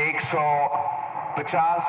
150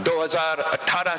2018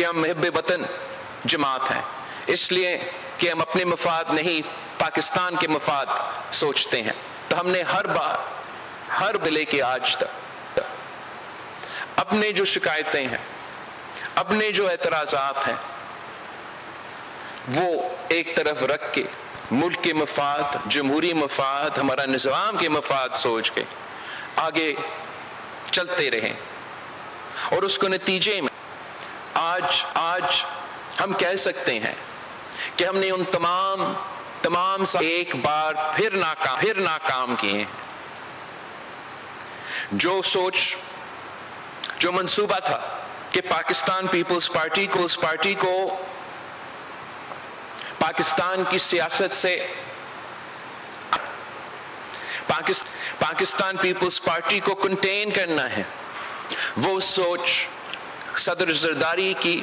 کہ ہم محب وطن جماعت ہیں، اس لیے کہ ہم اپنے مفاد نہیں پاکستان کے مفاد سوچتے ہیں، تو ہم نے ہر بار ہر لے کے آج تک اپنے جو شکایتیں ہیں، اپنے جو اعتراضات ہیں، وہ ایک طرف رکھ کے ملک کے مفاد، جمہوری مفاد، ہمارا نظام کے مفاد سوچ کے آگے چلتے رہیں، اور اس کو نتیجے میں آج ہم کہہ سکتے ہیں کہ ہم نے ان تمام ایک بار پھر ناکام کیے ہیں۔ جو سوچ، جو منصوبہ تھا کہ پاکستان پیپلز پارٹی کو پاکستان کی سیاست سے، پاکستان پیپلز پارٹی کو کنٹین کرنا ہے، وہ سوچ صدر زرداری کی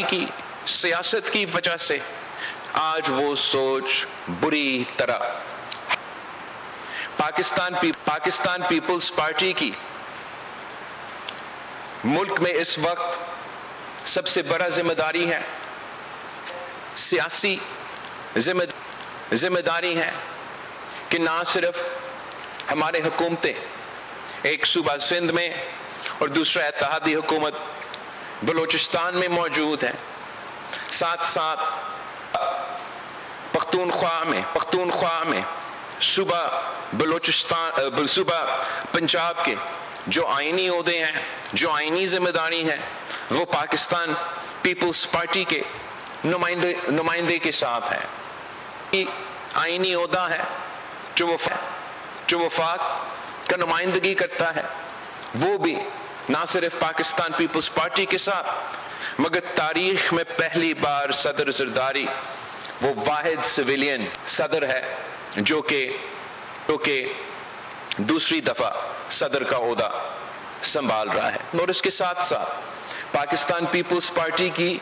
کی سیاست کی وجہ سے آج وہ سوچ بری طرح پاکستان پیپلز پارٹی کی ملک میں اس وقت سب سے بڑا ذمہ داری ہے، سیاسی ذمہ داری ہے کہ نہ صرف ہمارے حکومتیں ایک صوبہ سندھ میں اور دوسرا اتحادی حکومت بلوچستان میں موجود ہیں، ساتھ ساتھ پختونخوا میں صوبہ پنجاب کے جو آئینی عہدے ہیں، جو آئینی ذمہ داری ہیں، وہ پاکستان پیپلز پارٹی کے نمائندے کے ساتھ ہے۔ آئینی عہدہ ہے جو وفاق کا نمائندگی کرتا ہے، وہ بھی نہ صرف پاکستان پیپلز پارٹی کے ساتھ، مگر تاریخ میں پہلی بار صدر زرداری وہ واحد سویلین صدر ہے جو کہ دوسری دفعہ صدر کا عہدہ سنبھال رہا ہے۔ اور اس کے ساتھ ساتھ پاکستان پیپلز پارٹی کی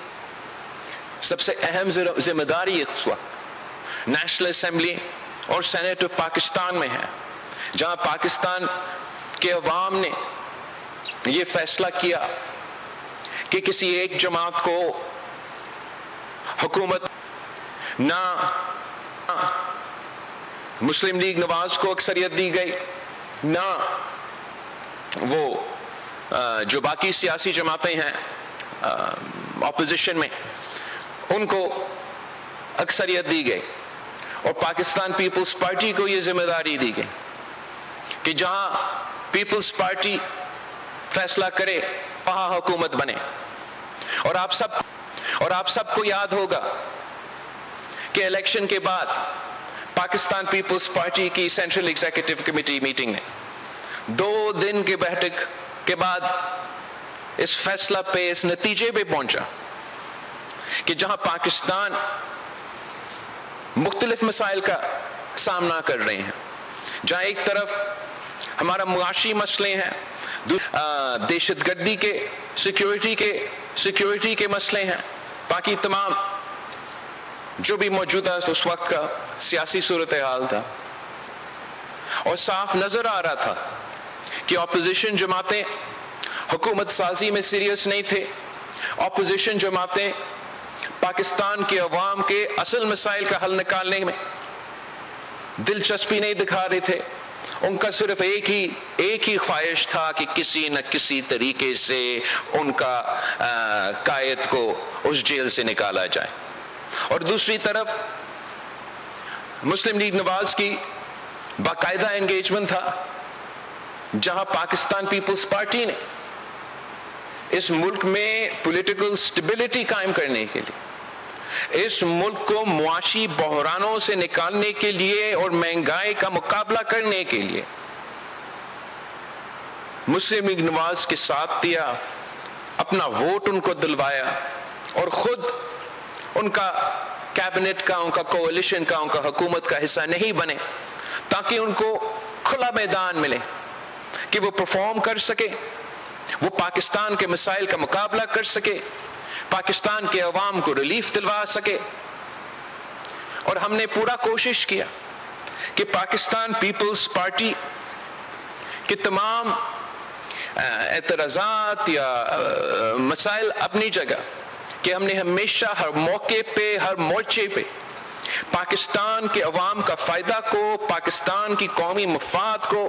سب سے اہم ذمہ داری اس وقت نیشنل اسمبلی اور سینٹ آف پاکستان میں ہے، جہاں پاکستان کے عوام نے یہ فیصلہ کیا کہ کسی ایک جماعت کو حکومت، نہ مسلم لیگ نواز کو اکثریت دی گئی، نہ وہ جو باقی سیاسی جماعتیں ہیں اپوزیشن میں ان کو اکثریت دی گئی، اور پاکستان پیپلز پارٹی کو یہ ذمہ داری دی گئی کہ جہاں پیپلز پارٹی فیصلہ کرے وہاں حکومت بنے۔ اور آپ سب کو یاد ہوگا کہ الیکشن کے بعد پاکستان پیپلز پارٹی کی سینٹرل ایگزیکٹو کمیٹی میٹنگ نے 2 دن کی بیٹھک کے بعد اس فیصلہ پہ، اس نتیجے پہ پہنچا کہ جہاں پاکستان مختلف مسائل کا سامنا کر رہے ہیں، جہاں ایک طرف ہمارا معاشی مسئلے ہیں، دہشت گردی کے سیکیورٹی کے مسئلے ہیں، باقی تمام جو بھی موجودہ اس وقت کا سیاسی صورتحال تھا، اور صاف نظر آ رہا تھا کہ اپوزیشن جماعتیں حکومت سازی میں سیریس نہیں تھے، اپوزیشن جماعتیں پاکستان کے عوام کے اصل مسائل کا حل نکالنے میں دلچسپی نہیں دکھا رہے تھے۔ ان کا صرف ایک ہی خواہش تھا کہ کسی نہ کسی طریقے سے ان کا قائد کو اس جیل سے نکالا جائے، اور دوسری طرف مسلم لیگ نواز کی باقاعدہ انگیجمنٹ تھا، جہاں پاکستان پیپلز پارٹی نے اس ملک میں پولیٹیکل سٹیبلٹی قائم کرنے کے لیے، اس ملک کو معاشی بحرانوں سے نکالنے کے لیے اور مہنگائی کا مقابلہ کرنے کے لیے مسلم لیگ نواز کے ساتھ دیا، اپنا ووٹ ان کو دلوایا، اور خود ان کا کیبنٹ کا، ان کا کوalition کا، ان کا حکومت کا حصہ نہیں بنے، تاکہ ان کو کھلا میدان ملے کہ وہ پرفارم کر سکے، وہ پاکستان کے مسائل کا مقابلہ کر سکے، پاکستان کے عوام کو ریلیف دلوا سکے۔ اور ہم نے پورا کوشش کیا کہ پاکستان پیپلز پارٹی کے تمام اعتراضات یا مسائل اپنی جگہ کہ ہم نے ہمیشہ ہر موقع پہ ہر مورچے پہ پاکستان کے عوام کا فائدہ کو، پاکستان کی قومی مفاد کو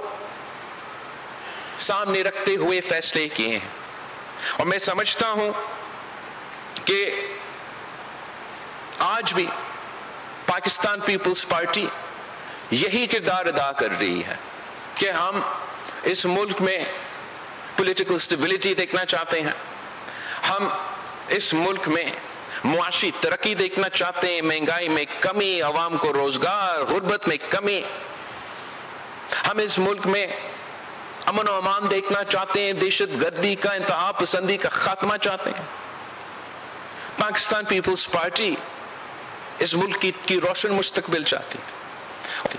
سامنے رکھتے ہوئے فیصلے کیے ہیں. اور میں سمجھتا ہوں کہ آج بھی پاکستان پیپلز پارٹی یہی کردار ادا کر رہی ہے کہ ہم اس ملک میں پولیٹیکل سٹیبلٹی دیکھنا چاہتے ہیں، ہم اس ملک میں معاشی ترقی دیکھنا چاہتے ہیں، مہنگائی میں کمی، عوام کو روزگار، غربت میں کمی. ہم اس ملک میں امن و امان دیکھنا چاہتے ہیں، دہشت گردی کا، انتہا پسندی کا خاتمہ چاہتے ہیں. پاکستان پیپلز پارٹی اس ملک کی روشن مستقبل چاہتی ہے.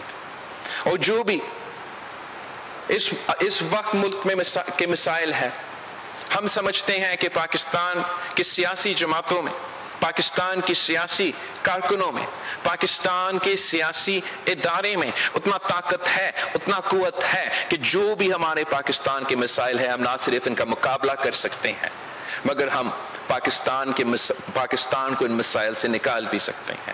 اور جو بھی اس وقت ملک میں کے مسائل ہیں، ہم سمجھتے ہیں کہ پاکستان کی سیاسی جماعتوں میں، پاکستان کی سیاسی کارکنوں میں، پاکستان کے سیاسی ادارے میں اتنا طاقت ہے، اتنا قوت ہے کہ جو بھی ہمارے پاکستان کے مسائل ہیں ہم نہ صرف ان کا مقابلہ کر سکتے ہیں مگر ہم پاکستان کو ان مسائل سے نکال بھی سکتے ہیں.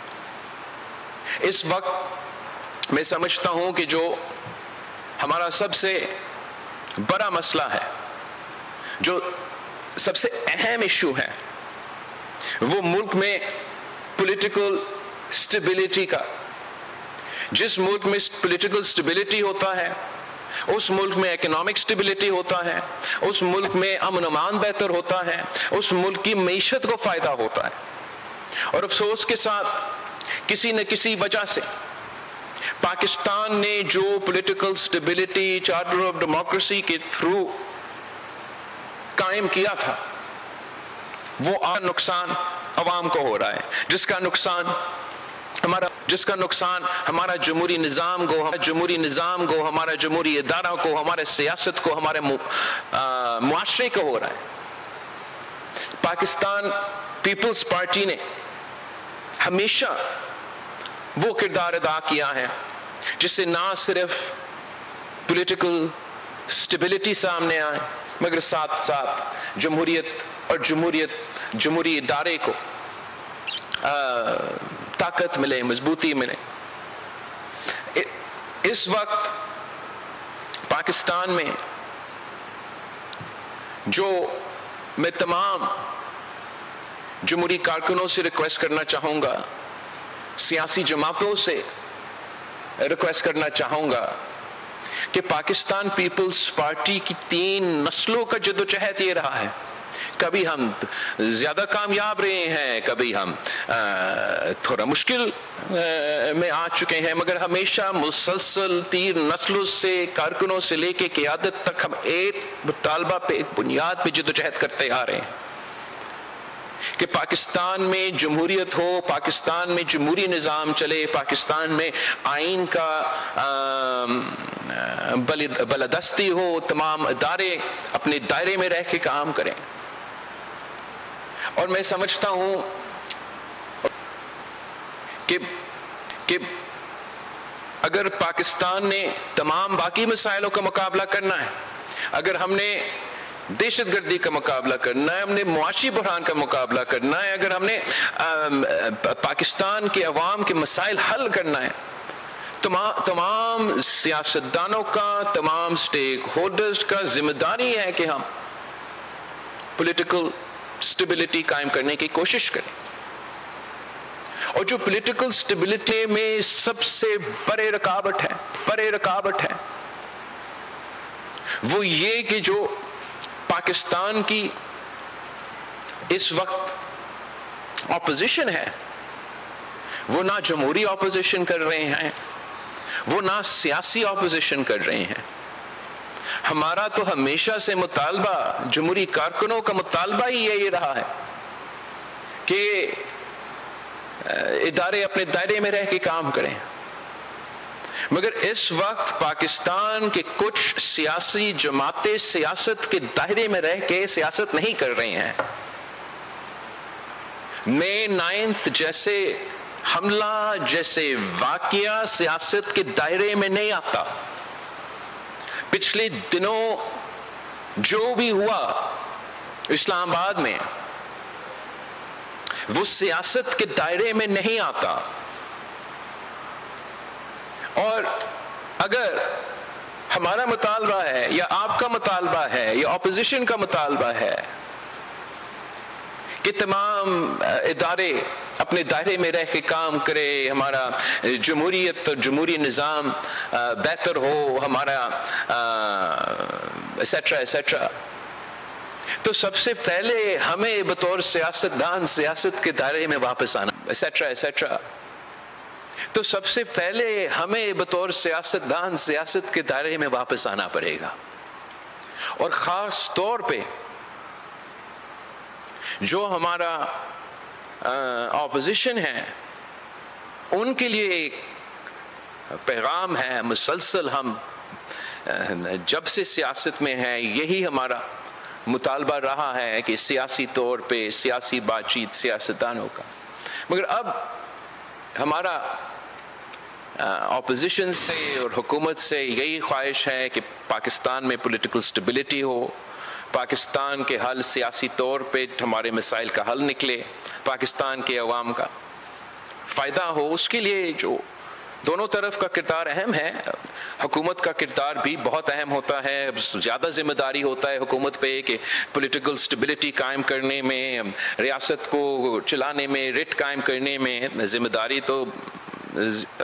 اس وقت میں سمجھتا ہوں کہ جو ہمارا سب سے بڑا مسئلہ ہے، جو سب سے اہم ایشو ہے، وہ ملک میں پولیٹیکل سٹیبلٹی کا. جس ملک میں پولیٹیکل سٹیبلٹی ہوتا ہے اس ملک میں اکنامک سٹیبلٹی ہوتا ہے، اس ملک میں امن و امان بہتر ہوتا ہے، اس ملک کی معیشت کو فائدہ ہوتا ہے. اور افسوس کے ساتھ کسی نہ کسی وجہ سے پاکستان نے جو political stability charter of democracy کے تھرو قائم کیا تھا، وہ نقصان عوام کو ہو رہا ہے، جس کا نقصان ہمارا جمہوری نظام کو، ہمارا جمہوری ادارہ کو، ہمارے سیاست کو، ہمارے معاشرے کو ہو رہا ہے. پاکستان پیپلز پارٹی نے ہمیشہ وہ کردار ادا کیا ہے جس سے نہ صرف پولیٹیکل سٹیبلٹی سامنے آئے مگر ساتھ ساتھ جمہوریت اور جمہوری ادارے کو طاقت ملے، مضبوطی ملے. اس وقت پاکستان میں جو میں تمام جمہوری کارکنوں سے ریکویسٹ کرنا چاہوں گا، سیاسی جماعتوں سے ریکویسٹ کرنا چاہوں گا کہ پاکستان پیپلز پارٹی کی 3 نسلوں کا جدوجہد یہ رہا ہے. کبھی ہم زیادہ کامیاب رہے ہیں، کبھی ہم تھوڑا مشکل میں آ چکے ہیں، مگر ہمیشہ مسلسل 3 نسلوں سے، کارکنوں سے لے کے قیادت تک ہم ایک مطالبہ پہ، ایک بنیاد پہ جدوجہد کرتے آ رہے ہیں کہ پاکستان میں جمہوریت ہو، پاکستان میں جمہوری نظام چلے، پاکستان میں آئین کا بالادستی ہو، تمام ادارے اپنے دائرے میں رہ کے کام کریں. اور میں سمجھتا ہوں کہ اگر پاکستان نے تمام باقی مسائلوں کا مقابلہ کرنا ہے، اگر ہم نے دہشت گردی کا مقابلہ کرنا ہے، ہم نے معاشی بحران کا مقابلہ کرنا ہے، اگر ہم نے پاکستان کے عوام کے مسائل حل کرنا ہے، تمام سیاستدانوں کا، تمام سٹیک ہولڈرز کا ذمہ داری ہے کہ ہم پولیٹیکل سٹیبلٹی قائم کرنے کی کوشش کریں. اور جو پولیٹیکل سٹیبلٹی میں سب سے بڑے رکاوٹ ہے وہ یہ کہ جو پاکستان کی اس وقت اپوزیشن ہے وہ نہ جمہوری اپوزیشن کر رہے ہیں، وہ نہ سیاسی اپوزیشن کر رہے ہیں. ہمارا تو ہمیشہ سے مطالبہ، جمہوری کارکنوں کا مطالبہ ہی یہی رہا ہے کہ ادارے اپنے دائرے میں رہ کے کام کریں. مگر اس وقت پاکستان کے کچھ سیاسی جماعتیں سیاست کے دائرے میں رہ کے سیاست نہیں کر رہی ہیں. مئی 9 جیسے حملہ، جیسے واقعہ سیاست کے دائرے میں نہیں آتا. پچھلے دنوں جو بھی ہوا اسلام آباد میں وہ سیاست کے دائرے میں نہیں آتا. اور اگر ہمارا مطالبہ ہے یا آپ کا مطالبہ ہے یا اپوزیشن کا مطالبہ ہے کہ تمام ادارے اپنے دائرے میں رہ کے کام کرے, ہمارا جمہوریت اور جمہوری نظام بہتر ہو, ہمارا ایسیٹرا ایسیٹرا, تو سب سے پہلے ہمیں بطور سیاستدان سیاست کے دائرے میں واپس آنا, ایسیٹرا ایسیٹرا. تو سب سے پہلے ہمیں بطور سیاستدان سیاست کے دائرے میں واپس آنا پڑے گا. اور خاص طور پہ جو ہمارا اپوزیشن ہے ان کے لیے ایک پیغام ہے مسلسل, ہم جب سے سیاست میں ہیں یہی ہمارا مطالبہ رہا ہے کہ سیاسی طور پہ سیاسی بات چیت سیاستدانوں کا. مگر اب ہمارا اپوزیشن سے اور حکومت سے یہی خواہش ہے کہ پاکستان میں پولیٹیکل سٹیبلٹی ہو, پاکستان کے حل سیاسی طور پہ ہمارے مسائل کا حل نکلے, پاکستان کے عوام کا فائدہ ہو. اس کے لیے جو دونوں طرف کا کردار اہم ہے, حکومت کا کردار بھی بہت اہم ہوتا ہے, زیادہ ذمہ داری ہوتا ہے حکومت پہ کہ پولیٹیکل سٹیبلٹی قائم کرنے میں, ریاست کو چلانے میں, ریٹ قائم کرنے میں ذمہ داری تو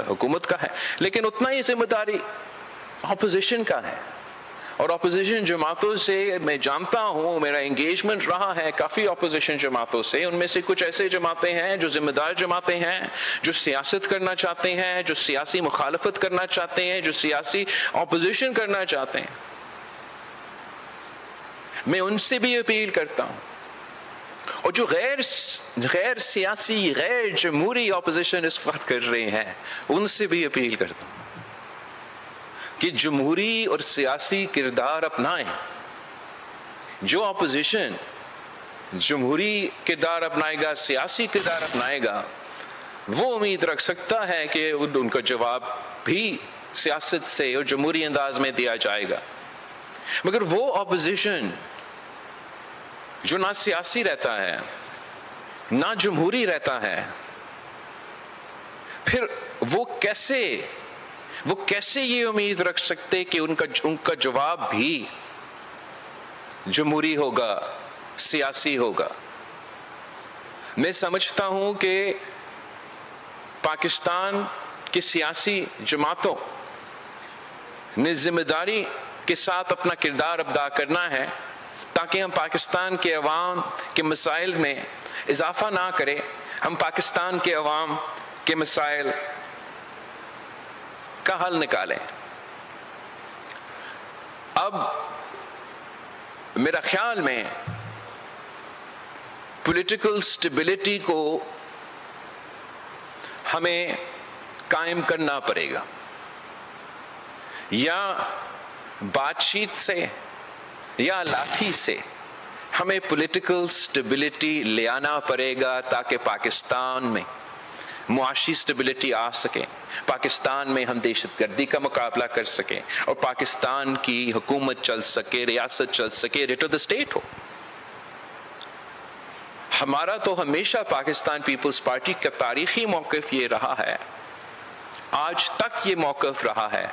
حکومت کا ہے, لیکن اتنا ہی ذمہ داری اپوزیشن کا ہے. اور اپوزیشن جماعتوں سے میں جانتا ہوں, میرا انگیجمنٹ رہا ہے کافی اپوزیشن جماعتوں سے, ان میں سے کچھ ایسے جماعتیں ہیں جو ذمہ دار جماعتیں ہیں, جو سیاست کرنا چاہتے ہیں, جو سیاسی مخالفت کرنا چاہتے ہیں, جو سیاسی اپوزیشن کرنا چاہتے ہیں. میں ان سے بھی اپیل کرتا ہوں, اور جو غیر سیاسی غیر جمہوری اپوزیشن اس وقت کر رہے ہیں ان سے بھی اپیل کرتا ہوں کہ جمہوری اور سیاسی کردار اپنائیں. جو اپوزیشن جمہوری کردار اپنائے گا, سیاسی کردار اپنائے گا, وہ امید رکھ سکتا ہے کہ ان کا جواب بھی سیاست سے اور جمہوری انداز میں دیا جائے گا. مگر وہ اپوزیشن جو نہ سیاسی رہتا ہے نہ جمہوری رہتا ہے, پھر وہ کیسے یہ امید رکھ سکتے کہ ان کا جواب بھی جمہوری ہوگا, سیاسی ہوگا. میں سمجھتا ہوں کہ پاکستان کی سیاسی جماعتوں نے ذمہ داری کے ساتھ اپنا کردار ادا کرنا ہے تاکہ ہم پاکستان کے عوام کے مسائل میں اضافہ نہ کریں, ہم پاکستان کے عوام کے مسائل کا حل نکالیں. اب میرا خیال میں پولیٹیکل سٹیبلٹی کو ہمیں قائم کرنا پڑے گا, یا بات چیت سے یا لاٹھی سے ہمیں پولیٹیکل سٹیبلٹی لے آنا پڑے گا تاکہ پاکستان میں معاشی سٹیبلٹی آ سکے, پاکستان میں ہم دہشت گردی کا مقابلہ کر سکیں اور پاکستان کی حکومت چل سکے, ریاست چل سکے, ریٹ آف دا اسٹیٹ ہو. ہمارا تو ہمیشہ پاکستان پیپلز پارٹی کا تاریخی موقف یہ رہا ہے, آج تک یہ موقف رہا ہے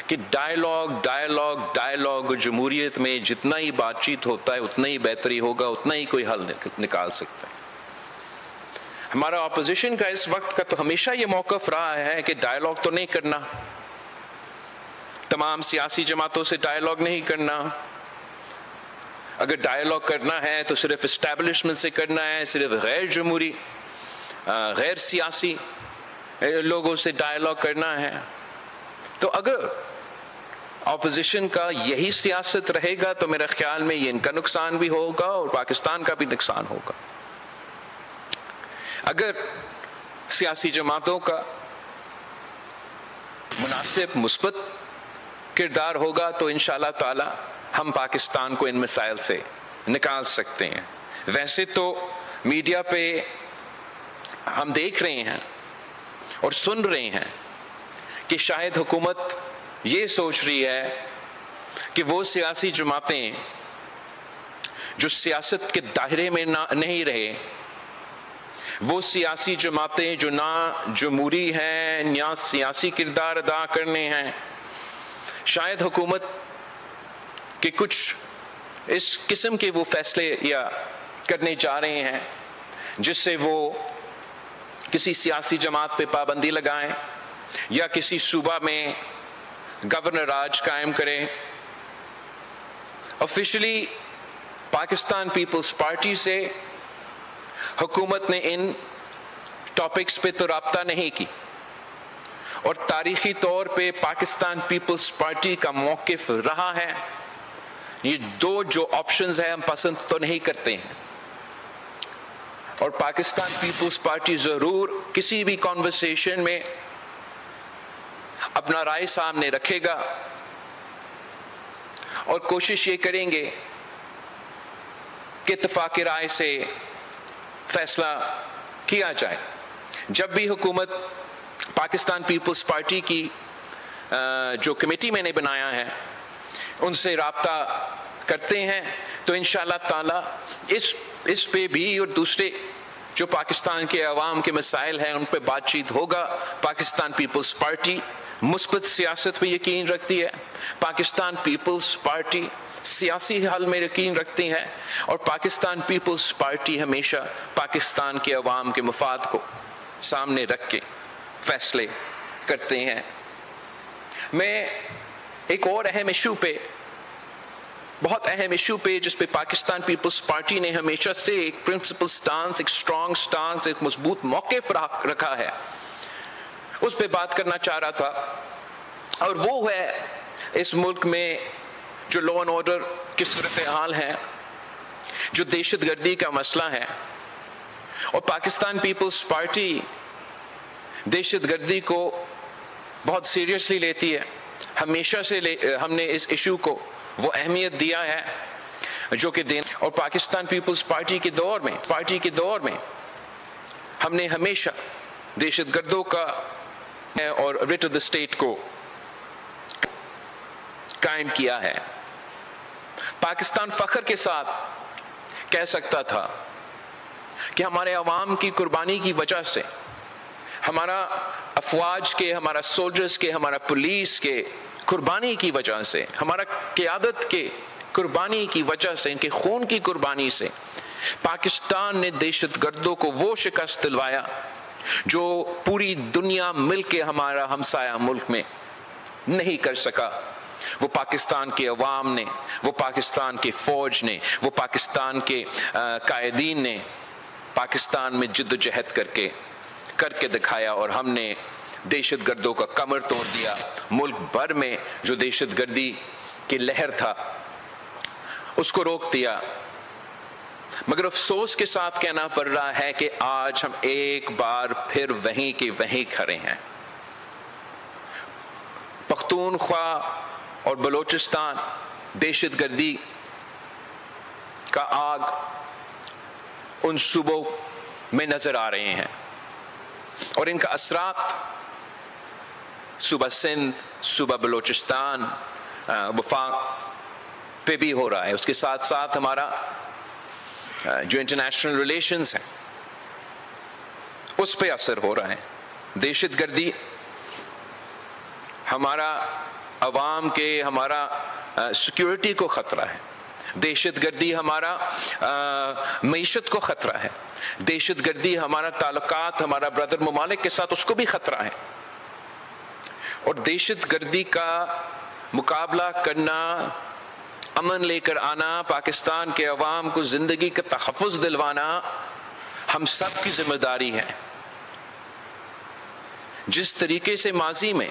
کہ ڈائیلاگ جمہوریت میں جتنا ہی بات چیت ہوتا ہے اتنا ہی بہتری ہوگا, اتنا ہی کوئی حل نکال سکتا ہے. ہمارا اپوزیشن کا اس وقت کا تو ہمیشہ یہ موقف رہا ہے کہ ڈائیلاگ تو نہیں کرنا, تمام سیاسی جماعتوں سے ڈائیلاگ نہیں کرنا, اگر ڈائیلاگ کرنا ہے تو صرف اسٹیبلشمنٹ سے کرنا ہے, صرف غیر جمہوری غیر سیاسی لوگوں سے ڈائیلاگ کرنا ہے. تو اگر اپوزیشن کا یہی سیاست رہے گا تو میرے خیال میں یہ ان کا نقصان بھی ہوگا اور پاکستان کا بھی نقصان ہوگا. اگر سیاسی جماعتوں کا مناسب مثبت کردار ہوگا تو انشاءاللہ تعالی ہم پاکستان کو ان مسائل سے نکال سکتے ہیں. ویسے تو میڈیا پہ ہم دیکھ رہے ہیں اور سن رہے ہیں کہ شاید حکومت یہ سوچ رہی ہے کہ وہ سیاسی جماعتیں جو سیاست کے دائرے میں نہیں رہے، وہ سیاسی جماعتیں جو نہ جمہوری ہیں نہ سیاسی کردار ادا کرنے ہیں، شاید حکومت کے کچھ اس قسم کے وہ فیصلے یا کرنے جا رہے ہیں جس سے وہ کسی سیاسی جماعت پہ پابندی لگائیں یا کسی صوبہ میں گورنر راج قائم کریں۔ آفیشلی پاکستان پیپلز پارٹی سے حکومت نے ان ٹاپکس پہ تو رابطہ نہیں کی، اور تاریخی طور پہ پاکستان پیپلز پارٹی کا موقف رہا ہے یہ دو جو آپشنز ہیں ہم پسند تو نہیں کرتے ہیں، اور پاکستان پیپلز پارٹی ضرور کسی بھی کانورسیشن میں اپنا رائے سامنے رکھے گا اور کوشش یہ کریں گے کہ اتفاق رائے سے فیصلہ کیا جائے۔ جب بھی حکومت پاکستان پیپلز پارٹی کی جو کمیٹی میں نے بنایا ہے ان سے رابطہ کرتے ہیں تو انشاءاللہ تعالی اس پہ بھی اور دوسرے جو پاکستان کے عوام کے مسائل ہیں ان پہ بات چیت ہوگا۔ پاکستان پیپلز پارٹی مثبت سیاست پہ یقین رکھتی ہے، پاکستان پیپلز پارٹی سیاسی حل میں یقین رکھتی ہے، اور پاکستان پیپلز پارٹی ہمیشہ پاکستان کے عوام کے مفاد کو سامنے رکھ کے فیصلے کرتے ہیں۔ میں ایک اور اہم ایشو پہ، بہت اہم ایشو پہ جس پہ پاکستان پیپلز پارٹی نے ہمیشہ سے ایک پرنسپل سٹانس، ایک اسٹرانگ سٹانس، ایک مضبوط موقف رکھا ہے، اس پہ بات کرنا چاہ رہا تھا، اور وہ ہے اس ملک میں جو لا اینڈ آرڈر کی صورتحال ہے، جو دہشت گردی کا مسئلہ ہے، اور پاکستان پیپلز پارٹی دہشت گردی کو بہت سیریسلی لیتی ہے۔ ہمیشہ سے ہم نے اس ایشو کو وہ اہمیت دیا ہے جو کہ اور پاکستان پیپلز پارٹی کے دور میں ہم نے ہمیشہ دہشت گردوں کا اور ریٹ آف دا اسٹیٹ کو قائم کیا ہے۔ پاکستان فخر کے ساتھ کہہ سکتا تھا کہ ہمارے عوام کی قربانی کی وجہ سے، ہمارا افواج کے، ہمارا سولجرز کے، ہمارا پولیس کے قربانی کی وجہ سے، ہمارا قیادت کے قربانی کی وجہ سے، ان کے خون کی قربانی سے پاکستان نے دہشت گردوں کو وہ شکست دلوایا جو پوری دنیا مل کے ہمارا ہمسایہ ملک میں نہیں کر سکا۔ وہ پاکستان کے عوام نے، وہ پاکستان کی فوج نے، وہ پاکستان کے قائدین نے پاکستان میں جد و جہد کر کے دکھایا، اور ہم نے دہشت گردوں کا کمر توڑ دیا۔ ملک بھر میں جو دہشت گردی کی لہر تھا اس کو روک دیا۔ مگر افسوس کے ساتھ کہنا پڑ رہا ہے کہ آج ہم ایک بار پھر وہیں کے وہیں کھڑے ہیں۔ پختونخوا اور بلوچستان دہشت گردی کا آگ ان صوبوں میں نظر آ رہے ہیں، اور ان کا اثرات صوبہ سندھ، صوبہ بلوچستان، وفاق پہ بھی ہو رہا ہے۔ اس کے ساتھ ساتھ ہمارا جو انٹرنیشنل ریلیشنز ہیں اس پہ اثر ہو رہا ہے۔ دہشت گردی ہمارا عوام کے، ہمارا سیکیورٹی کو خطرہ ہے، دہشت گردی ہمارا معیشت کو خطرہ ہے، دہشت گردی ہمارا تعلقات ہمارا برادر ممالک کے ساتھ اس کو بھی خطرہ ہے، اور دہشت گردی کا مقابلہ کرنا، امن لے کر آنا، پاکستان کے عوام کو زندگی کا تحفظ دلوانا ہم سب کی ذمہ داری ہے۔ جس طریقے سے ماضی میں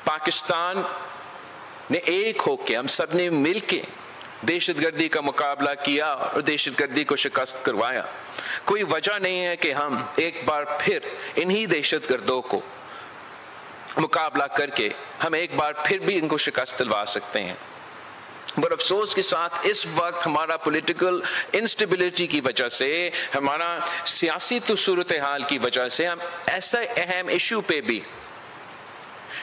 پاکستان نے ایک ہو کے، ہم سب نے مل کے دہشت گردی کا مقابلہ کیا اور دہشت گردی کو شکست کروایا، کوئی وجہ نہیں ہے کہ ہم ایک بار پھر انہی دہشت گردوں کو مقابلہ کر کے ہم ایک بار پھر بھی ان کو شکست دلوا سکتے ہیں۔ بڑے افسوس کے ساتھ اس وقت ہمارا پولیٹیکل انسٹیبلٹی کی وجہ سے، ہمارا سیاسی صورتحال کی وجہ سے، ہم ایسا اہم ایشو پہ بھی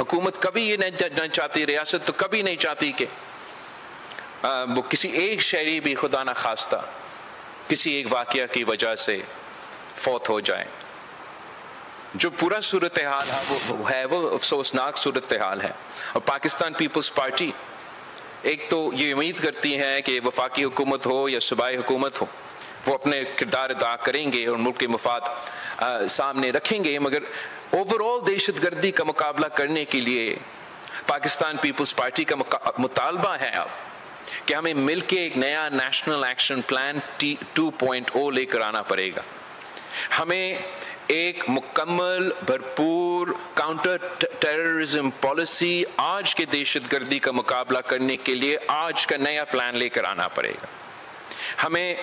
حکومت کبھی یہ نہیں چاہتی، ریاست تو کبھی نہیں چاہتی کہ وہ کسی ایک شہری بھی خدا نہ خواستہ کسی ایک واقعہ کی وجہ سے فوت ہو جائے۔ جو پورا صورتحال ہے وہ افسوسناک صورتحال ہے، اور پاکستان پیپلز پارٹی ایک تو یہ امید کرتی ہے کہ وفاقی حکومت ہو یا صوبائی حکومت ہو، وہ اپنے کردار ادا کریں گے اور ملک کے مفاد سامنے رکھیں گے، مگر اوور آل دہشت گردی کا مقابلہ کرنے کے لیے پاکستان پیپلز پارٹی کا مطالبہ ہے اب کہ ہمیں مل کے ایک نیا نیشنل ایکشن پلان 2.0 لے کر آنا پڑے گا۔ ہمیں ایک مکمل بھرپور کاؤنٹر ٹیررزم پالیسی آج کے دہشت گردی کا مقابلہ کرنے کے لیے آج کا نیا پلان لے کر آنا پڑے گا۔ ہمیں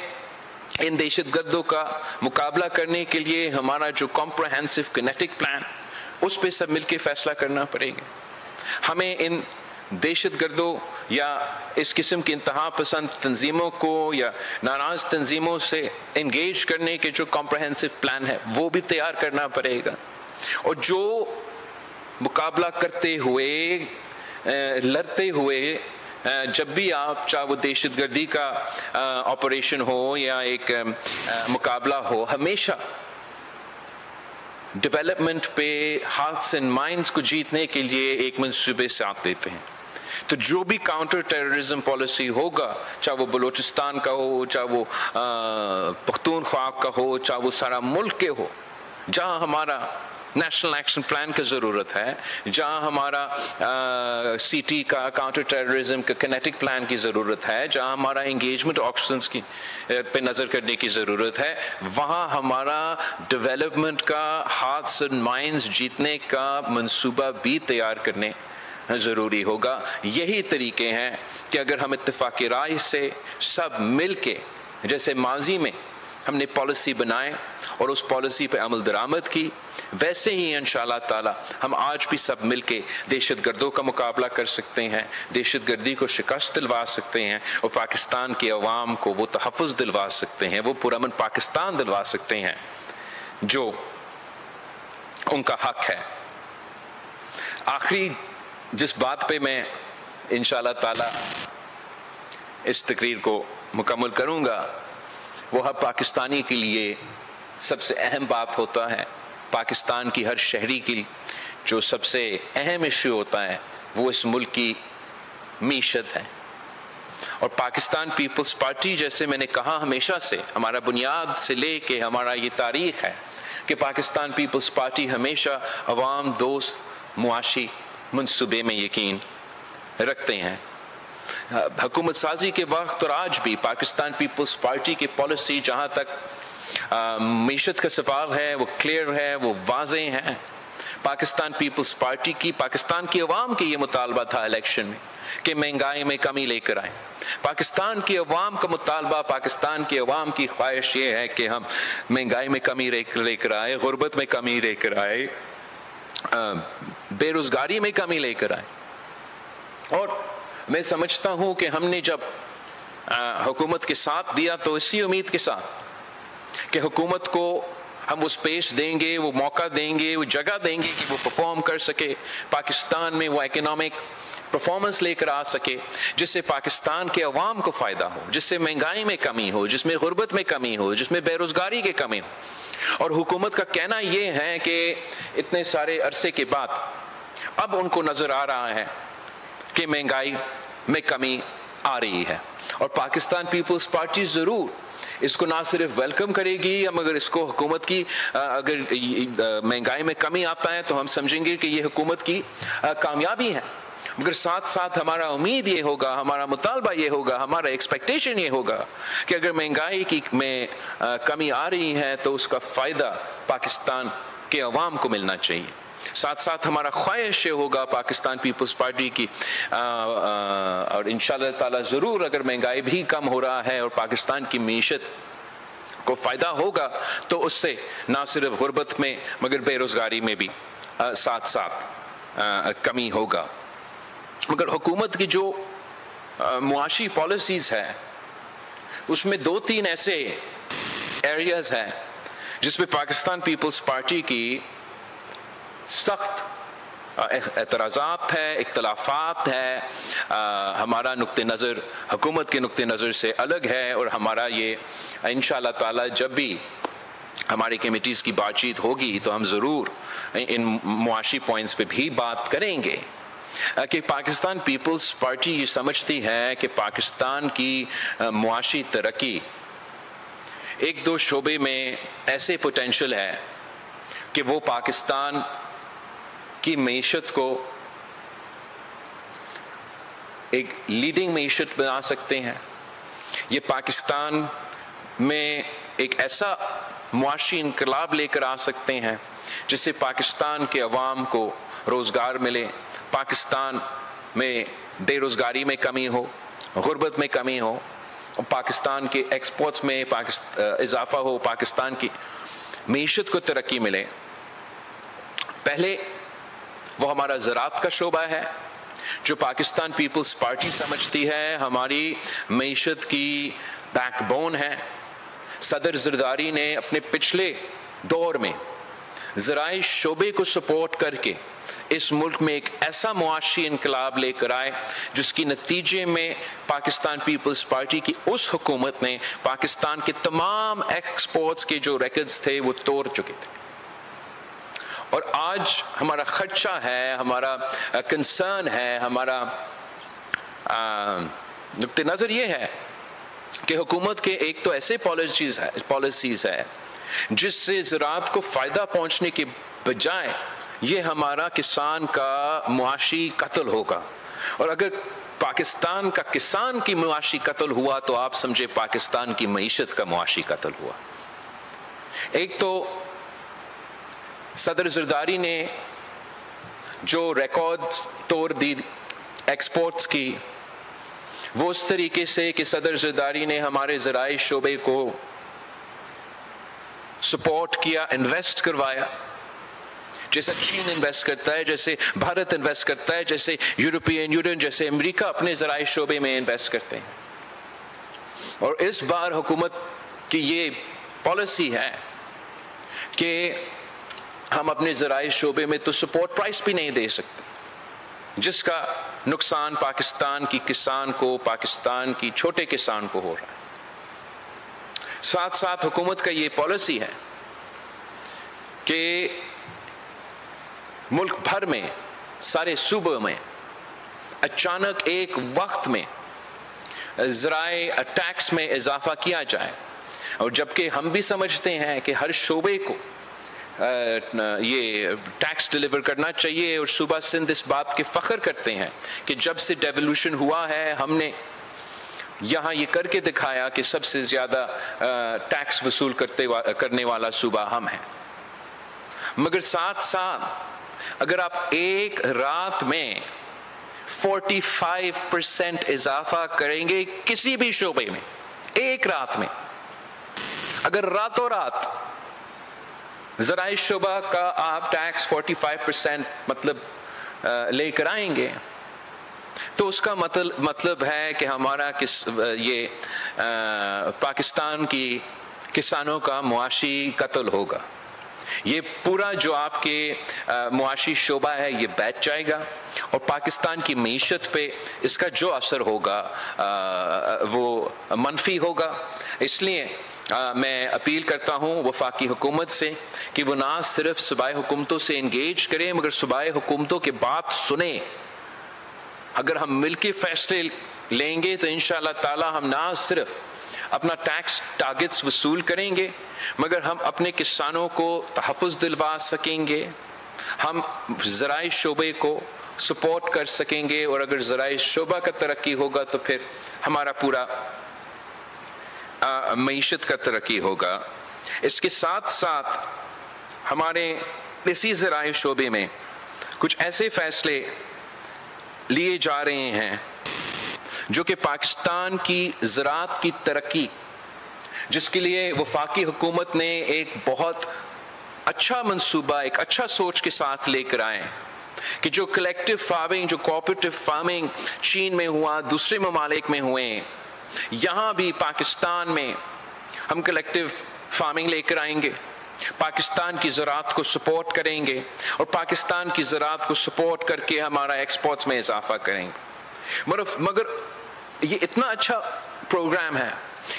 ان دہشت گردوں کا مقابلہ کرنے کے لیے ہمارا جو کمپریہنسو کینیٹک پلان، اس پہ سب مل کے فیصلہ کرنا پڑے گا۔ ہمیں ان دہشت گردوں یا اس قسم کی انتہا پسند تنظیموں کو یا ناراض تنظیموں سے انگیج کرنے کے جو کمپریہنسو پلان ہے وہ بھی تیار کرنا پڑے گا، اور جو مقابلہ کرتے ہوئے لڑتے ہوئے جب بھی آپ چاہے وہ دہشت گردی کا آپریشن ہو یا ایک مقابلہ ہو، ہمیشہ ڈیولپمنٹ پہ ہارٹس اینڈ مائنڈس کو جیتنے کے لیے ایک منصوبے ساتھ دیتے ہیں۔ تو جو بھی کاؤنٹر ٹیررزم پالیسی ہوگا، چاہے وہ بلوچستان کا ہو، چاہے وہ پختونخوا کا ہو، چاہے وہ سارا ملک کے ہو، جہاں ہمارا نیشنل ایکشن پلان کی ضرورت ہے، جہاں ہمارا سی ٹی کا کاؤنٹر ٹیررزم کا کینیٹک پلان کی ضرورت ہے، جہاں ہمارا انگیجمنٹ آپشنز کی پہ نظر کرنے کی ضرورت ہے، وہاں ہمارا ڈیولپمنٹ کا ہارٹس اینڈ مائنڈز جیتنے کا منصوبہ بھی تیار کرنے ضروری ہوگا۔ یہی طریقے ہیں کہ اگر ہم اتفاق رائے سے سب مل کے، جیسے ماضی میں ہم نے پالیسی بنائے اور اس پالیسی پہ عمل درآمد کی، ویسے ہی انشاءاللہ تعالی ہم آج بھی سب مل کے دہشت گردوں کا مقابلہ کر سکتے ہیں، دہشت گردی کو شکست دلوا سکتے ہیں، اور پاکستان کے عوام کو وہ تحفظ دلوا سکتے ہیں، وہ پرامن پاکستان دلوا سکتے ہیں جو ان کا حق ہے۔ آخری جس بات پہ میں انشاءاللہ تعالی اس تقریر کو مکمل کروں گا، وہ ہر پاکستانی کے لیے سب سے اہم بات ہوتا ہے۔ پاکستان کی ہر شہری کی جو سب سے اہم ایشو ہوتا ہے وہ اس ملک کی معیشت ہے، اور پاکستان پیپلز پارٹی، جیسے میں نے کہا، ہمیشہ سے ہمارا بنیاد سے لے کے ہمارا یہ تاریخ ہے کہ پاکستان پیپلز پارٹی ہمیشہ عوام دوست معاشی منصوبے میں یقین رکھتے ہیں۔ حکومت سازی کے وقت اور آج بھی پاکستان پیپلز پارٹی کی پالیسی جہاں تک معیشت کا سوال ہے وہ کلیئر ہے، وہ واضح ہے۔ پاکستان پیپلز پارٹی کی، پاکستان کی عوام کی یہ مطالبہ تھا الیکشن میں کہ مہنگائی میں کمی لے کر آئیں۔ پاکستان کی عوام کا مطالبہ، پاکستان کی عوام کی خواہش یہ ہے کہ ہم مہنگائی میں کمی لے کر آئے، غربت میں کمی لے کر آئے، بے روزگاری میں کمی لے کر آئے۔ اور میں سمجھتا ہوں کہ ہم نے جب حکومت کے ساتھ دیا تو اسی امید کے ساتھ کہ حکومت کو ہم وہ سپیس دیں گے، وہ موقع دیں گے، وہ جگہ دیں گے کہ وہ پرفارم کر سکے، پاکستان میں وہ اکنامک پرفارمنس لے کر آ سکے جس سے پاکستان کے عوام کو فائدہ ہو، جس سے مہنگائی میں کمی ہو، جس میں غربت میں کمی ہو، جس میں بے روزگاری کی کمی ہو۔ اور حکومت کا کہنا یہ ہے کہ اتنے سارے عرصے کے بعد اب ان کو نظر آ رہا ہے کہ مہنگائی میں کمی آ رہی ہے، اور پاکستان پیپلز پارٹی ضرور اس کو نہ صرف ویلکم کرے گی، ہم اگر اس کو حکومت کی اگر مہنگائی میں کمی آتا ہے تو ہم سمجھیں گے کہ یہ حکومت کی کامیابی ہے، مگر ساتھ ساتھ ہمارا امید یہ ہوگا، ہمارا مطالبہ یہ ہوگا، ہمارا ایکسپیکٹیشن یہ ہوگا کہ اگر مہنگائی کی میں کمی آ رہی ہے تو اس کا فائدہ پاکستان کے عوام کو ملنا چاہیے۔ ساتھ ساتھ ہمارا خواہش یہ ہوگا پاکستان پیپلز پارٹی کی، اور انشاءاللہ تعالی ضرور اگر مہنگائی بھی کم ہو رہا ہے اور پاکستان کی معیشت کو فائدہ ہوگا تو اس سے نہ صرف غربت میں مگر بے روزگاری میں بھی ساتھ ساتھ کمی ہوگا۔ مگر حکومت کی جو معاشی پالیسیز ہے اس میں 2-3 ایسے ایریاز ہیں جس میں پاکستان پیپلز پارٹی کی سخت اعتراضات ہے، اختلافات ہے، ہمارا نقطہ نظر حکومت کے نقطہ نظر سے الگ ہے، اور ہمارا یہ انشاءاللہ تعالی جب بھی ہماری کمیٹیز کی بات چیت ہوگی تو ہم ضرور ان معاشی پوائنٹس پہ بھی بات کریں گے کہ پاکستان پیپلز پارٹی یہ سمجھتی ہے کہ پاکستان کی معاشی ترقی ایک دو شعبے میں ایسے پوٹینشل ہے کہ وہ پاکستان کی معیشت کو ایک لیڈنگ معیشت بنا سکتے ہیں. یہ پاکستان میں ایک ایسا معاشی انقلاب لے کر آ سکتے ہیں جس سے پاکستان کے عوام کو روزگار ملے، پاکستان میں بے روزگاری میں کمی ہو، غربت میں کمی ہو، پاکستان کے ایکسپورٹس میں اضافہ ہو، پاکستان کی معیشت کو ترقی ملے. پہلے وہ ہمارا زراعت کا شعبہ ہے جو پاکستان پیپلز پارٹی سمجھتی ہے ہماری معیشت کی بیک بون ہے. صدر زرداری نے اپنے پچھلے دور میں زرعی شعبے کو سپورٹ کر کے اس ملک میں ایک ایسا معاشی انقلاب لے کر آئے جس کی نتیجے میں پاکستان پیپلز پارٹی کی اس حکومت نے پاکستان کے تمام ایکسپورٹس کے جو ریکارڈز تھے وہ توڑ چکے تھے. اور آج ہمارا خدشہ ہے، ہمارا کنسرن ہے، ہمارا نقطہ نظر یہ ہے کہ حکومت کے ایک تو ایسے پالیسیز ہے جس سے زراعت کو فائدہ پہنچنے کے بجائے یہ ہمارا کسان کا معاشی قتل ہوگا. اور اگر پاکستان کا کسان کی معاشی قتل ہوا تو آپ سمجھے پاکستان کی معیشت کا معاشی قتل ہوا. ایک تو صدر زرداری نے جو ریکارڈ توڑ دی ایکسپورٹس کی، وہ اس طریقے سے کہ صدر زرداری نے ہمارے زرعی شعبے کو سپورٹ کیا، انویسٹ کروایا، جیسے چین انویسٹ کرتا ہے، جیسے بھارت انویسٹ کرتا ہے، جیسے یورپین یونین، جیسے امریکہ اپنے زرعی شعبے میں انویسٹ کرتے ہیں. اور اس بار حکومت کی یہ پالیسی ہے کہ ہم اپنے زرعی شعبے میں تو سپورٹ پرائس بھی نہیں دے سکتے، جس کا نقصان پاکستان کی کسان کو، پاکستان کی چھوٹے کسان کو ہو رہا ہے. ساتھ ساتھ حکومت کا یہ پالیسی ہے کہ ملک بھر میں سارے صوبوں میں اچانک ایک وقت میں زرعی ٹیکس میں اضافہ کیا جائے، اور جبکہ ہم بھی سمجھتے ہیں کہ ہر شعبے کو یہ ٹیکس ڈیلیور کرنا چاہیے، اور صوبہ سندھ اس بات کے فخر کرتے ہیں کہ جب سے ڈیولوشن ہوا ہے ہم نے یہاں یہ کر کے دکھایا کہ سب سے زیادہ ٹیکس وصول کرنے والا صوبہ ہم ہیں. مگر ساتھ ساتھ اگر آپ ایک رات میں 45% اضافہ کریں گے کسی بھی شعبے میں، ایک رات میں اگر راتوں رات زرعی شعبہ کا آپ ٹیکس 45% مطلب لے کر آئیں گے تو اس کا مطلب ہے کہ ہمارا یہ پاکستان کی کسانوں کا معاشی قتل ہوگا. یہ پورا جو آپ کے معاشی شعبہ ہے یہ بیٹھ جائے گا، اور پاکستان کی معیشت پہ اس کا جو اثر ہوگا وہ منفی ہوگا. اس لیے میں اپیل کرتا ہوں وفاقی حکومت سے کہ وہ نہ صرف صوبائی حکومتوں سے انگیج کریں مگر صوبائی حکومتوں کی بات سنیں. اگر ہم مل کے فیصلے لیں گے تو انشاءاللہ تعالی ہم نہ صرف اپنا ٹیکس ٹارگٹس وصول کریں گے مگر ہم اپنے کسانوں کو تحفظ دلوا سکیں گے، ہم زرعی شعبے کو سپورٹ کر سکیں گے، اور اگر زرعی شعبہ کا ترقی ہوگا تو پھر ہمارا پورا معیشت کا ترقی ہوگا. اس کے ساتھ ساتھ ہمارے اسی زرعی شعبے میں کچھ ایسے فیصلے لیے جا رہے ہیں جو کہ پاکستان کی زراعت کی ترقی، جس کے لیے وفاقی حکومت نے ایک بہت اچھا منصوبہ، ایک اچھا سوچ کے ساتھ لے کر آئے کہ جو کلیکٹیو فارمنگ، جو کوآپریٹو فارمنگ چین میں ہوا، دوسرے ممالک میں ہوئے، یہاں بھی پاکستان میں ہم کلیکٹیو فارمنگ لے کر آئیں گے. پاکستان کی زراعت کو سپورٹ کریں گے اور پاکستان کی زراعت کو سپورٹ کر کے ہمارا ایکسپورٹس میں اضافہ کریں گے. مگر یہ اتنا اچھا پروگرام ہے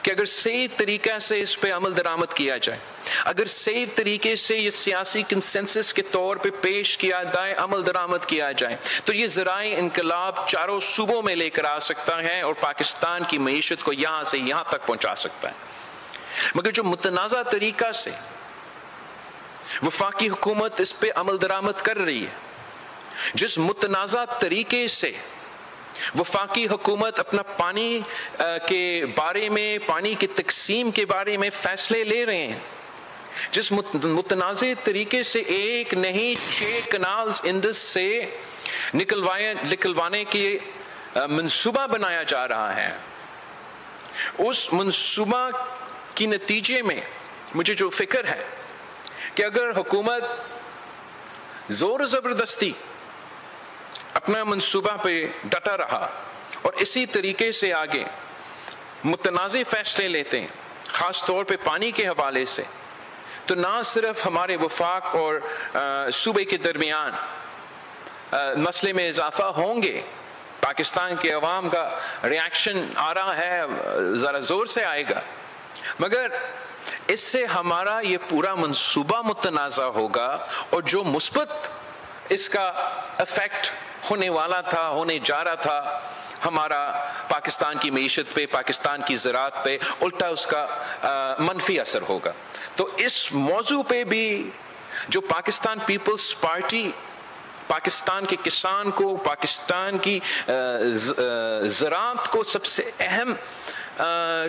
کہ اگر صحیح طریقے سے اس پہ عمل درآمد کیا جائے، اگر صحیح طریقے سے یہ سیاسی کنسنسس کے طور پہ پیش کیا جائے، عمل درآمد کیا جائے، تو یہ ذرائع انقلاب چاروں صوبوں میں لے کر آ سکتا ہے اور پاکستان کی معیشت کو یہاں سے یہاں تک پہنچا سکتا ہے. مگر جو متنازع طریقہ سے وفاقی حکومت اس پہ عمل درآمد کر رہی ہے، جس متنازع طریقے سے وفاقی حکومت اپنا پانی کے بارے میں، پانی کی تقسیم کے بارے میں فیصلے لے رہے ہیں، جس متنازع طریقے سے ایک نہیں 6 کنالز انڈس سے نکلوانے کے منصوبہ بنایا جا رہا ہے، اس منصوبہ کی نتیجے میں مجھے جو فکر ہے کہ اگر حکومت زور زبردستی اپنا منصوبہ پہ ڈٹا رہا اور اسی طریقے سے آگے متنازع فیصلے لیتے ہیں، خاص طور پہ پانی کے حوالے سے، تو نہ صرف ہمارے وفاق اور صوبے کے درمیان مسئلے میں اضافہ ہوں گے، پاکستان کے عوام کا ریاکشن آ رہا ہے، ذرا زور سے آئے گا، مگر اس سے ہمارا یہ پورا منصوبہ متنازع ہوگا اور جو مثبت اس کا افیکٹ ہونے والا تھا، ہونے جا رہا تھا ہمارا پاکستان کی معیشت پہ، پاکستان کی زراعت پہ، الٹا اس کا منفی اثر ہوگا. تو اس موضوع پہ بھی جو پاکستان پیپلز پارٹی پاکستان کے کسان کو، پاکستان کی زراعت کو سب سے اہم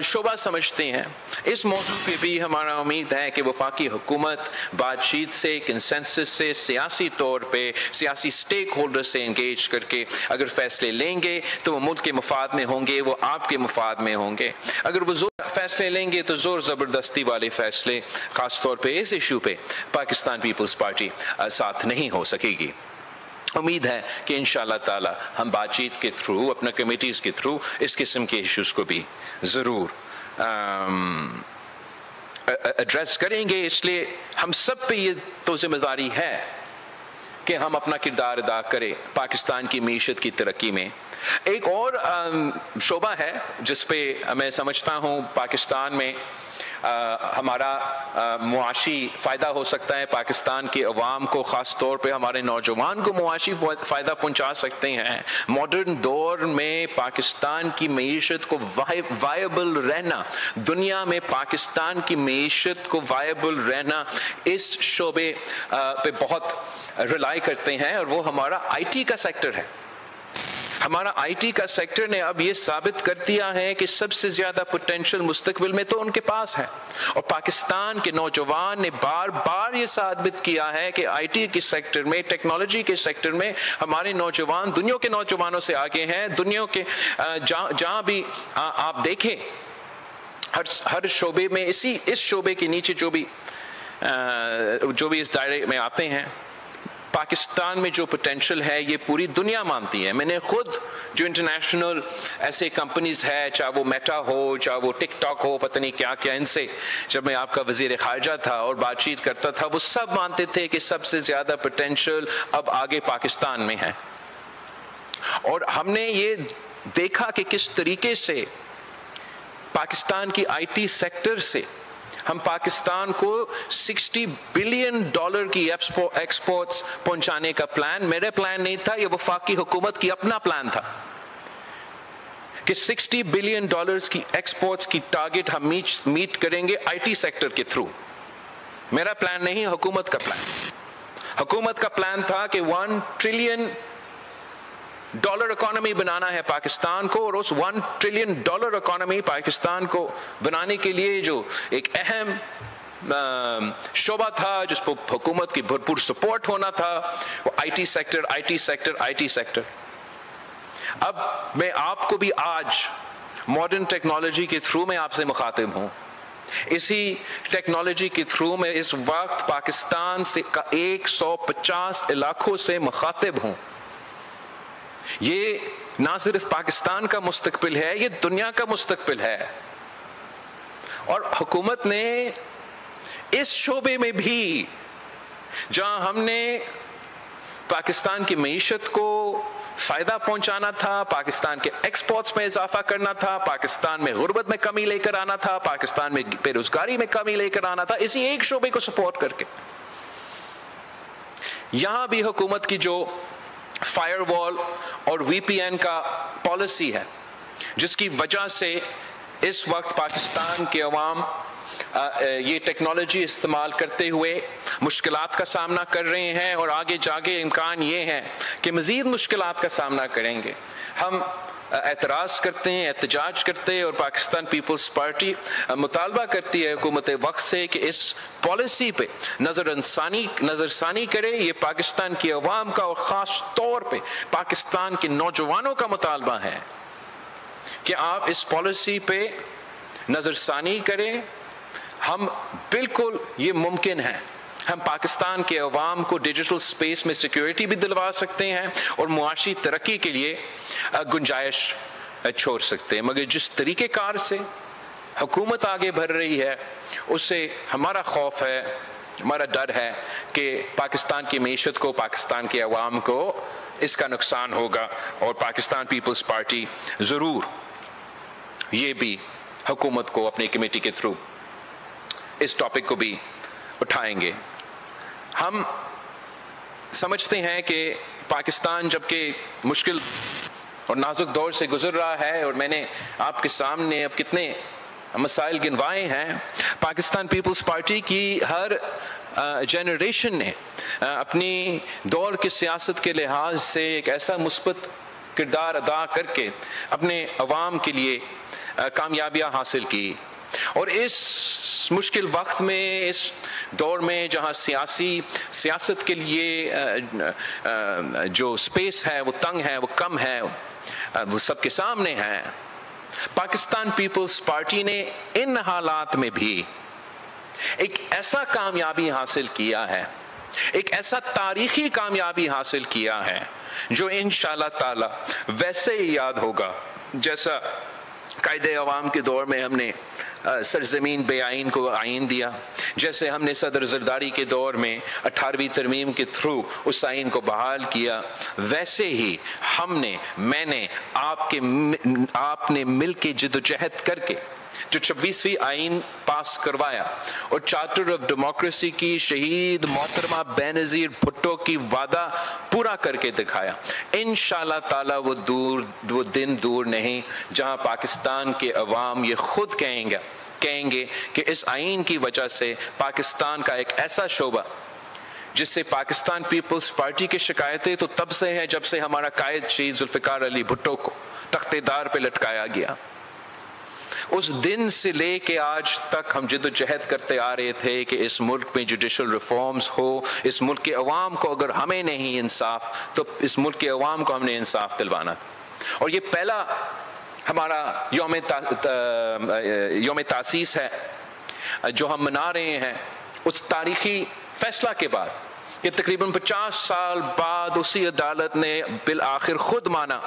شعبہ سمجھتے ہیں، اس موضوع پہ بھی ہمارا امید ہے کہ وفاقی حکومت بات چیت سے، کنسنسس سے، سیاسی طور پہ سیاسی سٹیک ہولڈر سے انگیج کر کے اگر فیصلے لیں گے تو وہ ملک کے مفاد میں ہوں گے، وہ آپ کے مفاد میں ہوں گے. اگر وہ فیصلے لیں گے تو زور زبردستی والے فیصلے، خاص طور پہ اس ایشو پہ پاکستان پیپلز پارٹی ساتھ نہیں ہو سکے گی. امید ہے کہ انشاءاللہ تعالی ہم بات چیت کے تھرو، اپنا کمیٹیز کے تھرو اس قسم کے ایشوز کو بھی ضرور ایڈریس کریں گے. اس لیے ہم سب پہ یہ تو ذمہ داری ہے کہ ہم اپنا کردار ادا کریں پاکستان کی معیشت کی ترقی میں. ایک اور شعبہ ہے جس پہ میں سمجھتا ہوں پاکستان میں ہمارا معاشی فائدہ ہو سکتا ہے، پاکستان کے عوام کو، خاص طور پہ ہمارے نوجوان کو معاشی فائدہ پہنچا سکتے ہیں. ماڈرن دور میں پاکستان کی معیشت کو وائبل رہنا، دنیا میں پاکستان کی معیشت کو وائبل رہنا، اس شعبے پہ بہت ریلائی کرتے ہیں، اور وہ ہمارا آئی ٹی کا سیکٹر ہے. ہمارا آئی ٹی کا سیکٹر نے اب یہ ثابت کر دیا ہے کہ سب سے زیادہ پوٹینشل مستقبل میں تو ان کے پاس ہے، اور پاکستان کے نوجوان نے بار بار یہ ثابت کیا ہے کہ آئی ٹی کے سیکٹر میں، ٹیکنالوجی کے سیکٹر میں ہمارے نوجوان دنیا کے نوجوانوں سے آگے ہیں. دنیا کے جہاں بھی آپ دیکھیں ہر شعبے میں، اس شعبے کے نیچے جو بھی اس دائرے میں آتے ہیں، پاکستان میں جو پوٹینشل ہے یہ پوری دنیا مانتی ہے. میں نے خود جو انٹرنیشنل ایسے کمپنیز ہے، چاہے وہ میٹا ہو، چاہے وہ ٹک ٹاک ہو، پتہ نہیں کیا کیا، ان سے جب میں آپ کا وزیر خارجہ تھا اور بات چیت کرتا تھا، وہ سب مانتے تھے کہ سب سے زیادہ پوٹینشل اب آگے پاکستان میں ہے. اور ہم نے یہ دیکھا کہ کس طریقے سے پاکستان کی آئی ٹی سیکٹر سے ہم پاکستان کو $60 بلین کی ایکسپورٹس پہنچانے کا پلان، میرا پلان نہیں تھا، یہ وفاقی حکومت کی اپنا پلان تھا کہ $60 بلین کی ایکسپورٹس کی ٹارگٹ ہم میٹ کریں گے آئی ٹی سیکٹر کے تھرو. میرا پلان نہیں، حکومت کا پلان. حکومت کا پلان تھا کہ $1 ٹریلین اکانومی بنانا ہے پاکستان کو، اور اس $1 ٹریلین اکانومی پاکستان کو بنانے کے لیے جو ایک اہم شعبہ تھا جس پر حکومت کی بھرپور سپورٹ ہونا تھا، وہ آئی ٹی سیکٹر. اب میں آپ کو بھی آج ماڈرن ٹیکنالوجی کے تھرو میں آپ سے مخاطب ہوں. اسی ٹیکنالوجی کے تھرو میں اس وقت پاکستان سے 150 علاقوں سے مخاطب ہوں. یہ نہ صرف پاکستان کا مستقبل ہے، یہ دنیا کا مستقبل ہے. اور حکومت نے اس شعبے میں بھی جہاں ہم نے پاکستان کی معیشت کو فائدہ پہنچانا تھا، پاکستان کے ایکسپورٹس میں اضافہ کرنا تھا، پاکستان میں غربت میں کمی لے کر آنا تھا، پاکستان میں بے روزگاری میں کمی لے کر آنا تھا، اسی ایک شعبے کو سپورٹ کر کے یہاں بھی حکومت کی جو فائر وال اور وی پی این کا پالیسی ہے، جس کی وجہ سے اس وقت پاکستان کے عوام یہ ٹیکنالوجی استعمال کرتے ہوئے مشکلات کا سامنا کر رہے ہیں، اور آگے جاگے امکان یہ ہے کہ مزید مشکلات کا سامنا کریں گے۔ ہم اعتراض کرتے ہیں، احتجاج کرتے ہیں، اور پاکستان پیپلز پارٹی مطالبہ کرتی ہے حکومت وقت سے کہ اس پالیسی پہ نظر ثانی کرے۔ یہ پاکستان کی عوام کا اور خاص طور پہ پاکستان کے نوجوانوں کا مطالبہ ہے کہ آپ اس پالیسی پہ نظر ثانی کریں۔ ہم بالکل یہ ممکن ہے، ہم پاکستان کے عوام کو ڈیجیٹل سپیس میں سیکیورٹی بھی دلوا سکتے ہیں اور معاشی ترقی کے لیے گنجائش چھوڑ سکتے ہیں، مگر جس طریقہ کار سے حکومت آگے بڑھ رہی ہے اس سے ہمارا خوف ہے، ہمارا ڈر ہے کہ پاکستان کی معیشت کو، پاکستان کے عوام کو اس کا نقصان ہوگا، اور پاکستان پیپلز پارٹی ضرور یہ بھی حکومت کو اپنی کمیٹی کے تھرو اس ٹاپک کو بھی اٹھائیں گے۔ ہم سمجھتے ہیں کہ پاکستان جبکہ مشکل اور نازک دور سے گزر رہا ہے، اور میں نے آپ کے سامنے اب کتنے مسائل گنوائے ہیں، پاکستان پیپلز پارٹی کی ہر جنریشن نے اپنی دور کی سیاست کے لحاظ سے ایک ایسا مثبت کردار ادا کر کے اپنے عوام کے لیے کامیابیاں حاصل کی، اور اس مشکل وقت میں، اس دور میں جہاں سیاست کے لیے جو سپیس ہے وہ تنگ ہے، وہ کم ہے، وہ سب کے سامنے ہے، پاکستان پیپلز پارٹی نے ان حالات میں بھی ایک ایسا کامیابی حاصل کیا ہے، ایک ایسا تاریخی کامیابی حاصل کیا ہے جو انشاءاللہ تعالی ویسے ہی یاد ہوگا جیسا قائد عوام کے دور میں ہم نے سرزمین بے آئین کو آئین دیا، جیسے ہم نے صدر زرداری کے دور میں 18ویں ترمیم کے تھرو اس آئین کو بحال کیا، ویسے ہی میں نے آپ نے مل کے جدوجہد کر کے جو 26ویں آئین پاس کروایا، اور چارٹر آف ڈیموکریسی کی شہید محترمہ بینظیر بھٹو کی وعدہ پورا کر کے دکھایا، انشاءاللہ تعالی وہ دن دور نہیں جہاں پاکستان کے عوام یہ خود کہیں گے کہ اس آئین کی وجہ سے پاکستان کا ایک ایسا شعبہ جس سے پاکستان پیپلز پارٹی کی شکایتیں تو تب سے ہیں جب سے ہمارا قائد شہید ذوالفقار علی بھٹو کو تخت دار پہ لٹکایا گیا، اس دن سے لے کے آج تک ہم جد و جہد کرتے آ رہے تھے کہ اس ملک میں جوڈیشل ریفارمز ہو، اس ملک کے عوام کو اگر ہمیں نہیں انصاف تو اس ملک کے عوام کو ہم نے انصاف دلوانا تھا، اور یہ پہلا ہمارا یوم تاسیس ہے جو ہم منا رہے ہیں اس تاریخی فیصلہ کے بعد کہ تقریباً 50 سال بعد اسی عدالت نے بالآخر خود مانا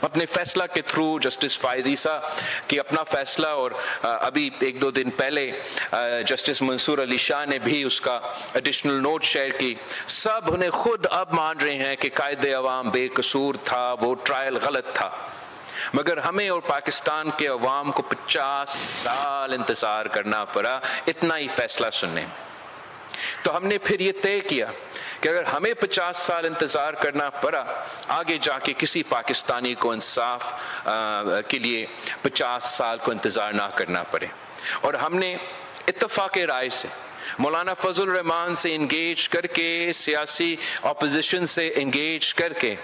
اپنے فیصلہ کے تھرو، جسٹس فائز عیسیٰ کی اپنا فیصلہ، اور ابھی 1-2 دن پہلے جسٹس منصور علی شاہ نے بھی اس کا ایڈیشنل نوٹ شیئر کی، سب انہیں خود اب مان رہے ہیں کہ قائد عوام بے قصور تھا، وہ ٹرائل غلط تھا، مگر ہمیں اور پاکستان کے عوام کو 50 سال انتظار کرنا پڑا اتنا ہی فیصلہ سننے میں۔ تو ہم نے پھر یہ طے کیا کہ اگر ہمیں 50 سال انتظار کرنا پڑا، آگے جا کے کسی پاکستانی کو انصاف کے لیے 50 سال کو انتظار نہ کرنا پڑے، اور ہم نے اتفاق رائے سے مولانا فضل الرحمان سے انگیج کر کے، سیاسی اپوزیشن سے انگیج کر کے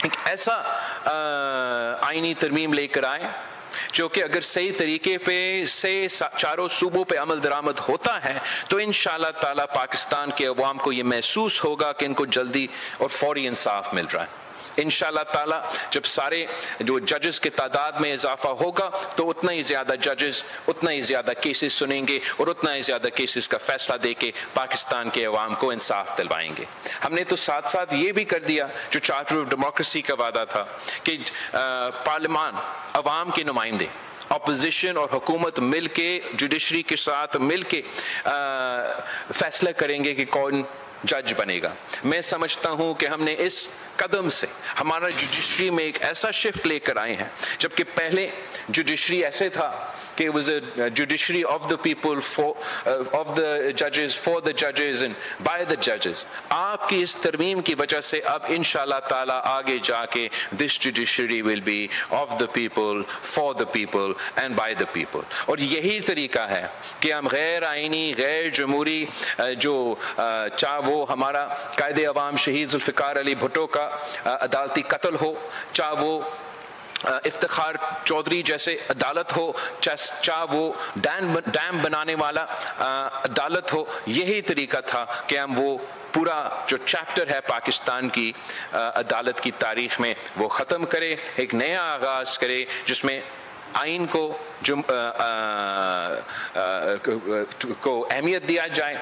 ایک ایسا آئینی ترمیم لے کر آئے جو کہ اگر صحیح طریقے پہ سے چاروں صوبوں پہ عمل درآمد ہوتا ہے تو انشاءاللہ تعالی پاکستان کے عوام کو یہ محسوس ہوگا کہ ان کو جلدی اور فوری انصاف مل رہا ہے۔ انشاءاللہ تعالی جب سارے جو ججز کے تعداد میں اضافہ ہوگا تو اتنا ہی زیادہ ججز، اتنا ہی زیادہ کیسز سنیں گے، اور اتنا ہی زیادہ کیسز کا فیصلہ دے کے پاکستان کے عوام کو انصاف دلوائیں گے۔ ہم نے تو ساتھ ساتھ یہ بھی کر دیا جو چارٹر آف ڈیموکریسی کا وعدہ تھا کہ پارلیمان عوام کے نمائندے اپوزیشن اور حکومت مل کے جوڈیشری کے ساتھ مل کے فیصلہ کریں گے کہ کون جج بنے گا. میں سمجھتا ہوں کہ ہم نے اس قدم سے ہمارا جوڈیشری میں ایک ایسا شفٹ لے کر آئے ہیں. جبکہ پہلے جوڈیشری ایسے تھا کہ it was a judiciary of the people, of the judges, for the judges and by the judges. آپ کی اس ترمیم کی وجہ سے اب انشاءاللہ تعالیٰ آگے جا کے this judiciary will be of the people, for the people and by the people. اور یہی طریقہ ہے کہ ہم غیر آئینی غیر جمہوری جو چاہے وہ ہمارا قائد عوام شہید ذوالفقار علی بھٹو کا عدالتی قتل ہو، چاہے وہ افتخار چودھری جیسے عدالت ہو، چاہے وہ ڈیم بنانے والا عدالت ہو، یہی طریقہ تھا کہ ہم وہ پورا جو چیپٹر ہے پاکستان کی عدالت کی تاریخ میں وہ ختم کرے، ایک نیا آغاز کرے جس میں آئین کو اہمیت دیا جائے،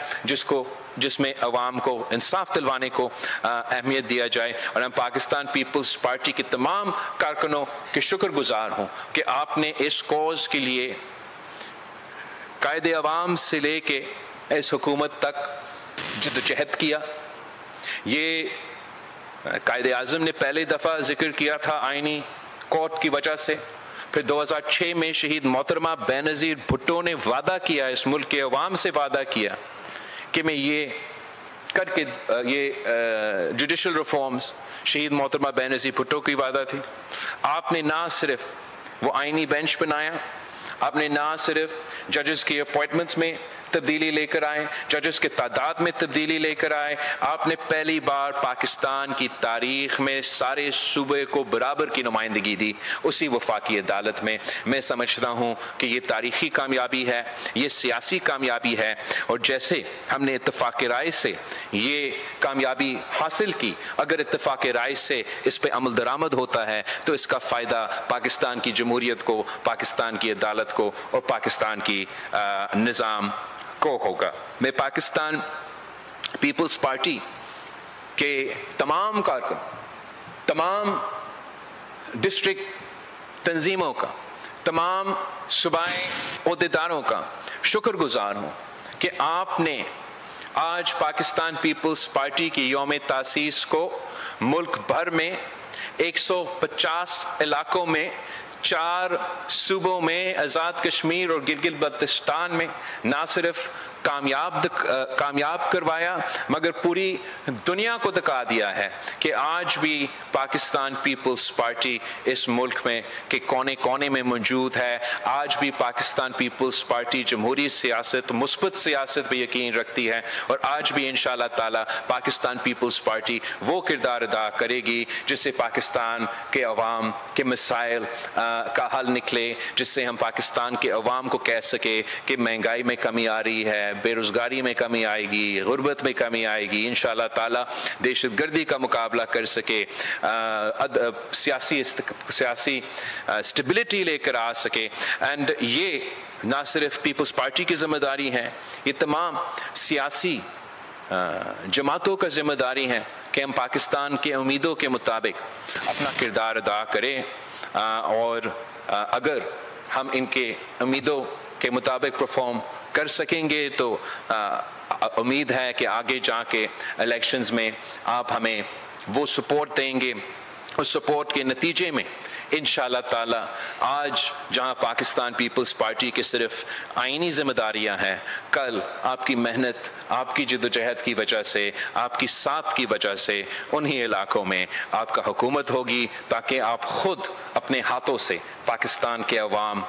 جس میں عوام کو انصاف دلوانے کو اہمیت دیا جائے. اور ہم پاکستان پیپلز پارٹی کے تمام کارکنوں کے شکر گزار ہوں کہ آپ نے اس کوز کے لیے قائد عوام سے لے کے اس حکومت تک جدوجہد کیا. یہ قائد اعظم نے پہلی دفعہ ذکر کیا تھا آئینی کورٹ کی وجہ سے، پھر 2006 میں شہید محترمہ بینظیر بھٹو نے وعدہ کیا، اس ملک کے عوام سے وعدہ کیا کہ میں یہ کر کے یہ جوڈیشل ریفارمز، شہید محترمہ بینظیر بھٹو کی وعدہ تھی. آپ نے نہ صرف وہ آئینی بینچ بنایا، آپ نے نہ صرف ججز کی اپوائنٹمنٹس میں تبدیلی لے کر آئے، ججز کے تعداد میں تبدیلی لے کر آئے، آپ نے پہلی بار پاکستان کی تاریخ میں سارے صوبے کو برابر کی نمائندگی دی اسی وفاقی عدالت میں. میں سمجھتا ہوں کہ یہ تاریخی کامیابی ہے، یہ سیاسی کامیابی ہے، اور جیسے ہم نے اتفاق رائے سے یہ کامیابی حاصل کی، اگر اتفاق رائے سے اس پہ عمل درآمد ہوتا ہے تو اس کا فائدہ پاکستان کی جمہوریت کو، پاکستان کی عدالت کو اور پاکستان کی نظام کو ہوگا. میں پاکستان پیپلز پارٹی کے تمام کارکن، تمام ڈسٹرکٹ تنظیموں کا، تمام صوبائی عہدیداروں کا شکر گزار ہوں کہ آپ نے آج پاکستان پیپلز پارٹی کی یوم تاسیس کو ملک بھر میں 150 علاقوں میں 4 صوبوں میں آزاد کشمیر اور گلگت بلتستان میں نہ صرف کامیاب کروایا مگر پوری دنیا کو دکھا دیا ہے کہ آج بھی پاکستان پیپلز پارٹی اس ملک میں کے کونے کونے میں موجود ہے. آج بھی پاکستان پیپلز پارٹی جمہوری سیاست، مثبت سیاست پہ یقین رکھتی ہے، اور آج بھی انشاءاللہ تعالی پاکستان پیپلز پارٹی وہ کردار ادا کرے گی جس سے پاکستان کے عوام کے مسائل کا حل نکلے، جس سے ہم پاکستان کے عوام کو کہہ سکے کہ مہنگائی میں کمی آ رہی ہے، بے روزگاری میں کمی آئے گی، غربت میں کمی آئے گی، انشاءاللہ تعالی دہشت گردی کا مقابلہ کر سکے، سیاسی اسٹیبلٹی لے کر آ سکے. اینڈ یہ نہ صرف پیپلز پارٹی کی ذمہ داری ہے، یہ تمام سیاسی جماعتوں کا ذمہ داری ہے کہ ہم پاکستان کے امیدوں کے مطابق اپنا کردار ادا کریں، اور اگر ہم ان کے امیدوں کے مطابق پرفارم کر سکیں گے تو امید ہے کہ آگے جا کے الیکشنز میں آپ ہمیں وہ سپورٹ دیں گے. اس سپورٹ کے نتیجے میں انشاءاللہ تعالی آج جہاں پاکستان پیپلز پارٹی کے صرف آئینی ذمہ داریاں ہیں، کل آپ کی محنت، آپ کی جدوجہد کی وجہ سے، آپ کی ساتھ کی وجہ سے انہی علاقوں میں آپ کا حکومت ہوگی، تاکہ آپ خود اپنے ہاتھوں سے پاکستان کے عوام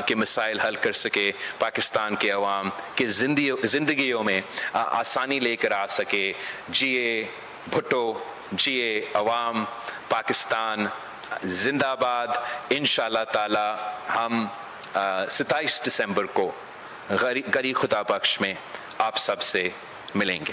کے مسائل حل کر سکے، پاکستان کے عوام کے زندگیوں میں آسانی لے کر آ سکے. جیے بھٹو، جیے عوام، پاکستان زندہ آباد. انشاءاللہ تعالی ہم 27 دسمبر کو گری خدا بخش میں آپ سب سے ملیں گے.